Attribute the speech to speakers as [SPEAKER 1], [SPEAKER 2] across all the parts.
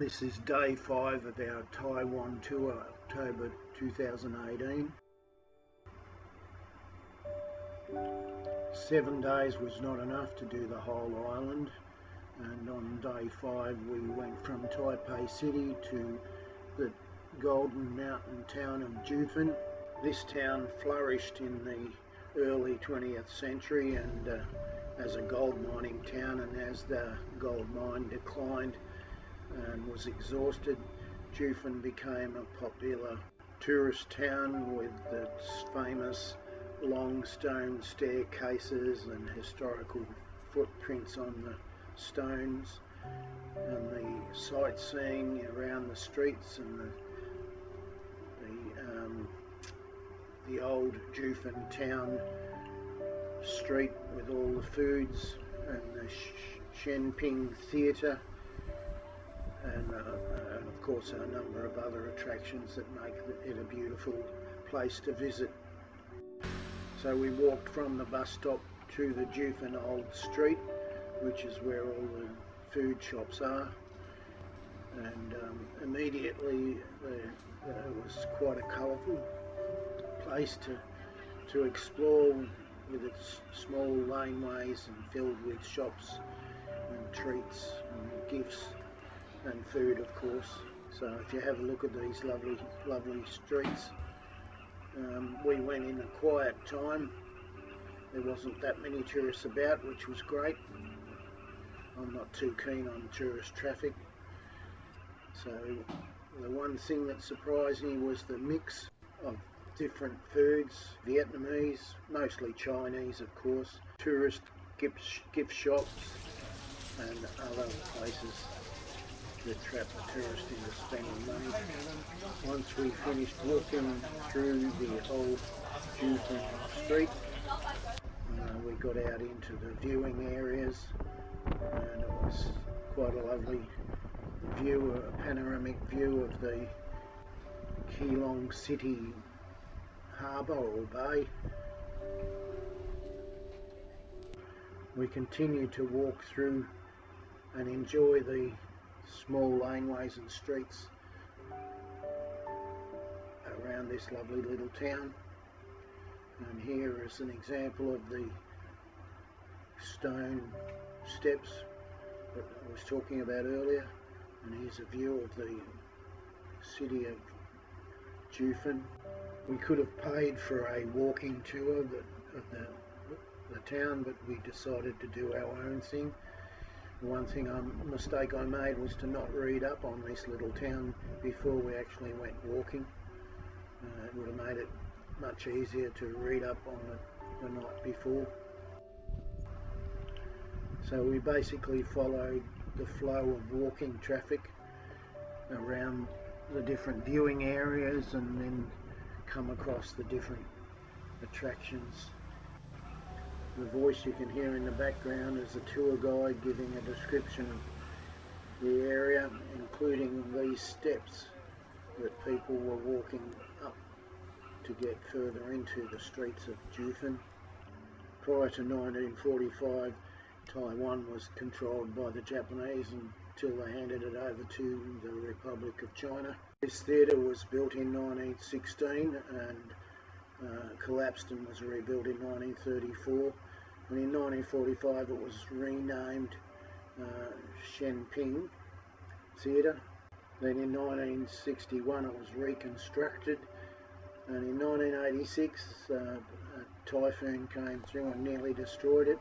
[SPEAKER 1] This is day 5 of our Taiwan tour, October 2018. 7 days was not enough to do the whole island, and on day 5 we went from Taipei city to the golden mountain town of Juifen. This town flourished in the early 20th century and as a gold mining town, and as the gold mine declined and was exhausted, Juifen became a popular tourist town with its famous long stone staircases and historical footprints on the stones, and the sightseeing around the streets, and the old Juifen town street with all the foods, and the Shenping Theater, and of course a number of other attractions that make it a beautiful place to visit. So we walked from the bus stop to the Juifen Old Street, which is where all the food shops are, and immediately it was quite a colourful place to explore, with its small laneways and filled with shops and treats and gifts and food, of course. So if you have a look at these lovely streets, we went in a quiet time. There wasn't that many tourists about, which was great. I'm not too keen on tourist traffic. So the one thing that surprised me was the mix of different foods: Vietnamese, mostly Chinese of course, tourist gift shops and other places that trap the tourist into spending money. Once we finished walking through the old Juifen street, we got out into the viewing areas, and it was quite a lovely view, a panoramic view of the Keelung City harbour or bay. We continued to walk through and enjoy the small laneways and streets around this lovely little town. And here is an example of the stone steps that I was talking about earlier, and here's a view of the city of Juifen. We could have paid for a walking tour of the town, but we decided to do our own thing. One mistake I made was to not read up on this little town before we actually went walking. It would have made it much easier to read up on it the night before. So we basically followed the flow of walking traffic around the different viewing areas, and then come across the different attractions. The voice you can hear in the background is a tour guide giving a description of the area, including these steps that people were walking up to get further into the streets of Juifen. Prior to 1945, Taiwan was controlled by the Japanese until they handed it over to the Republic of China. This theatre was built in 1916 and collapsed and was rebuilt in 1934, and in 1945 it was renamed Shenping Theater. Then in 1961 it was reconstructed, and in 1986 a typhoon came through and nearly destroyed it,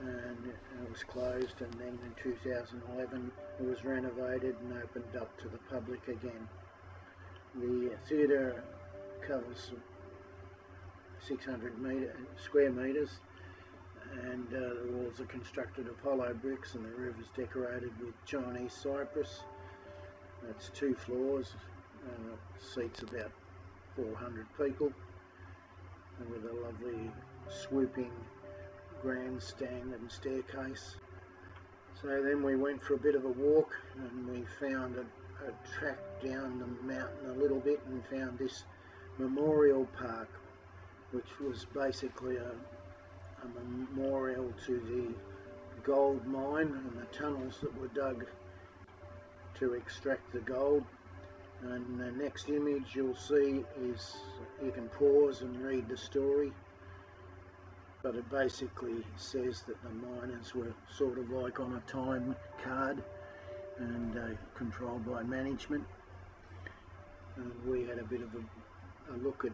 [SPEAKER 1] and it was closed, and then in 2011 it was renovated and opened up to the public again. The theatre covers 600 square metres, and the walls are constructed of hollow bricks, and the roof is decorated with Chinese cypress. That's 2 floors, seats about 400 people, and with a lovely swooping grandstand and staircase. So then we went for a bit of a walk, and we found a track down the mountain a little bit, and found this memorial park, which was basically a memorial to the gold mine and the tunnels that were dug to extract the gold. And the next image you'll see is, you can pause and read the story, but it basically says that the miners were sort of like on a time card and controlled by management. And we had a bit of a look at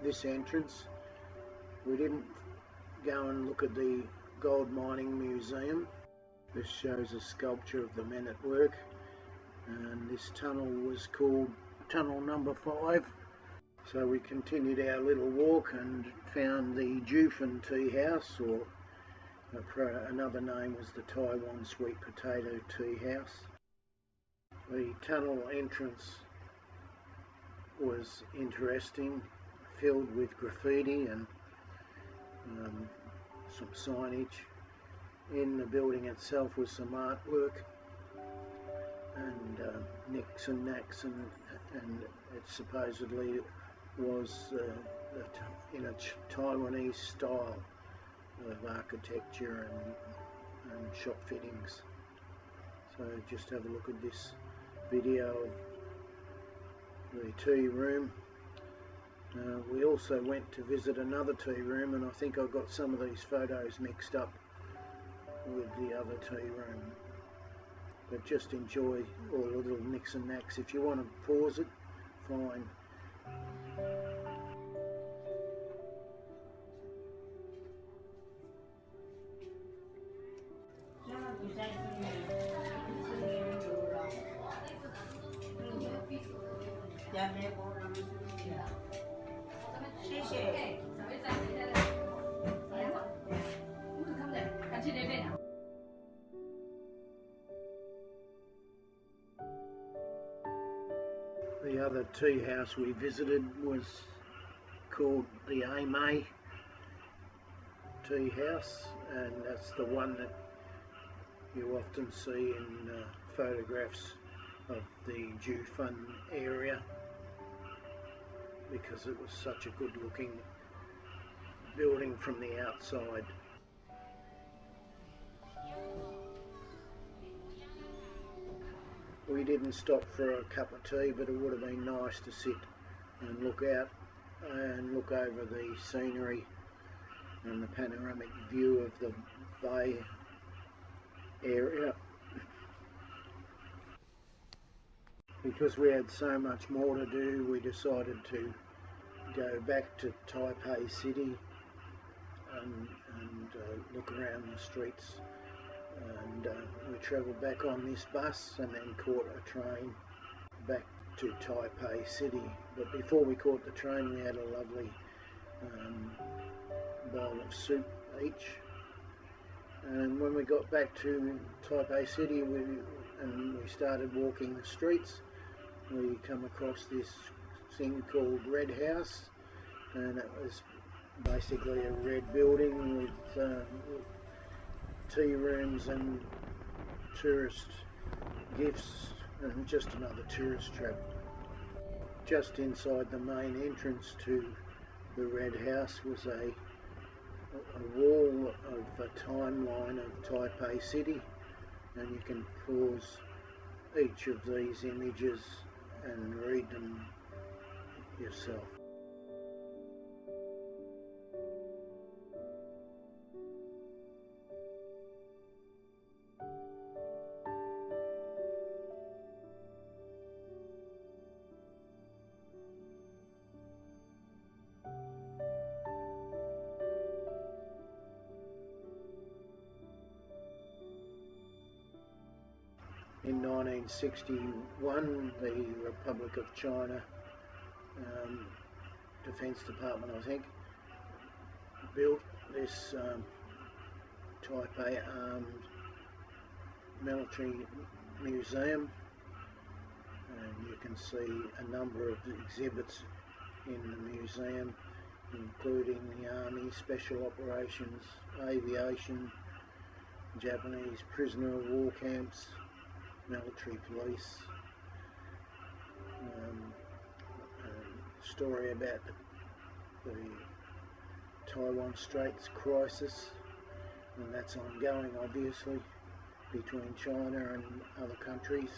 [SPEAKER 1] this entrance. We didn't go and look at the gold mining museum. This shows a sculpture of the men at work, and this tunnel was called tunnel number 5. So we continued our little walk and found the Juifen tea house, or another name was the Taiwan sweet potato tea house. The tunnel entrance was interesting, filled with graffiti and some signage. In the building itself was some artwork and nicks and knacks, and it supposedly was in a Taiwanese style of architecture and shop fittings. So just have a look at this video of the tea room. We also went to visit another tea room, and I think I got some of these photos mixed up with the other tea room. But just enjoy all the little nicks and knacks. If you want to pause it, fine. The other tea house we visited was called the Aimei tea house, and that's the one that you often see in photographs of the Juifen area, because it was such a good looking building from the outside. We didn't stop for a cup of tea, but it would have been nice to sit and look out and look over the scenery and the panoramic view of the bay area. Because we had so much more to do, we decided to go back to Taipei City and look around the streets. And we travelled back on this bus and then caught a train back to Taipei City. But before we caught the train, we had a lovely bowl of soup each. And when we got back to Taipei City and we started walking the streets, we come across this thing called Red House, and it was basically a red building with tea rooms and tourist gifts, and just another tourist trap. Just inside the main entrance to the Red House was a wall of a timeline of Taipei City, and you can pause each of these images and read them yourself. In 1961, the Republic of China Defense Department, I think, built this Taipei Armed Military Museum, and you can see a number of exhibits in the museum, including the Army, Special Operations, Aviation, Japanese prisoner of war camps, military police, a story about the Taiwan Straits crisis, and that's ongoing obviously, between China and other countries,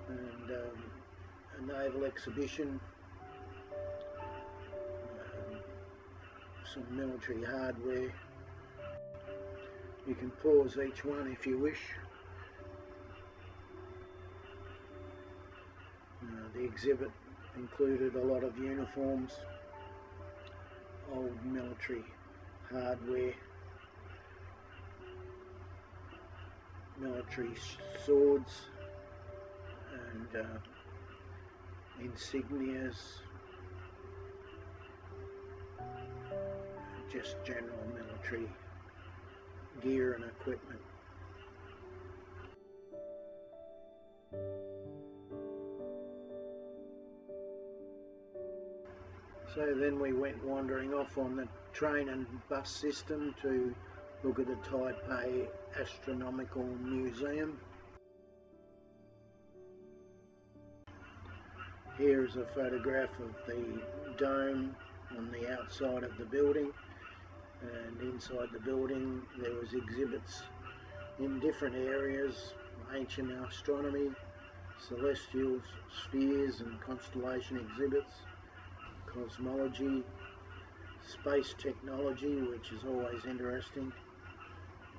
[SPEAKER 1] and a naval exhibition, some military hardware. You can pause each one if you wish. The exhibit included a lot of uniforms, old military hardware, military swords and insignias, just general military gear and equipment. So then we went wandering off on the train and bus system to look at the Taipei Astronomical Museum. Here is a photograph of the dome on the outside of the building, and inside the building there was exhibits in different areas: ancient astronomy, celestial spheres and constellation exhibits, cosmology, space technology, which is always interesting,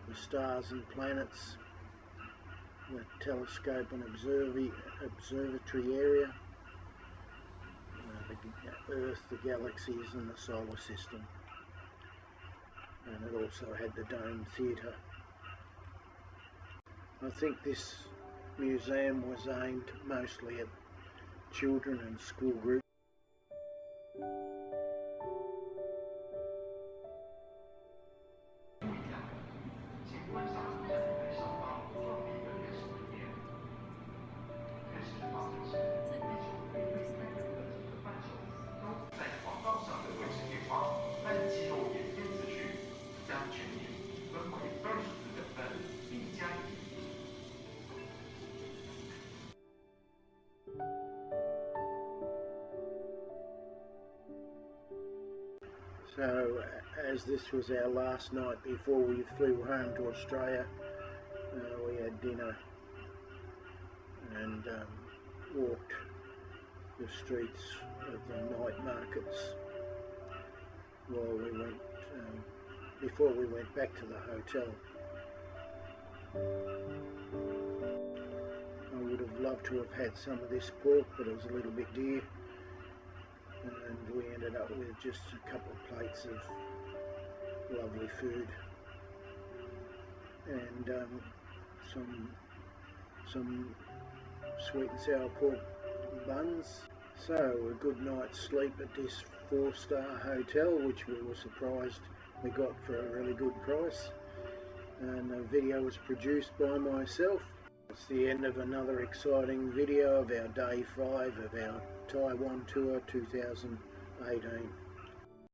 [SPEAKER 1] the stars and planets, the telescope and observatory area, the Earth, the galaxies and the solar system. And it also had the Dome Theater. I think this museum was aimed mostly at children and school groups. So, as this was our last night before we flew home to Australia, we had dinner and walked the streets of the night markets while we went, before we went back to the hotel. I would have loved to have had some of this pork, but it was a little bit dear, and we ended up with just a couple of plates of lovely food and some sweet and sour pork buns. So a good night's sleep at this 4-star hotel, which we were surprised we got for a really good price, and the video was produced by myself. It's the end of another exciting video of our day 5 of our Taiwan tour 2018.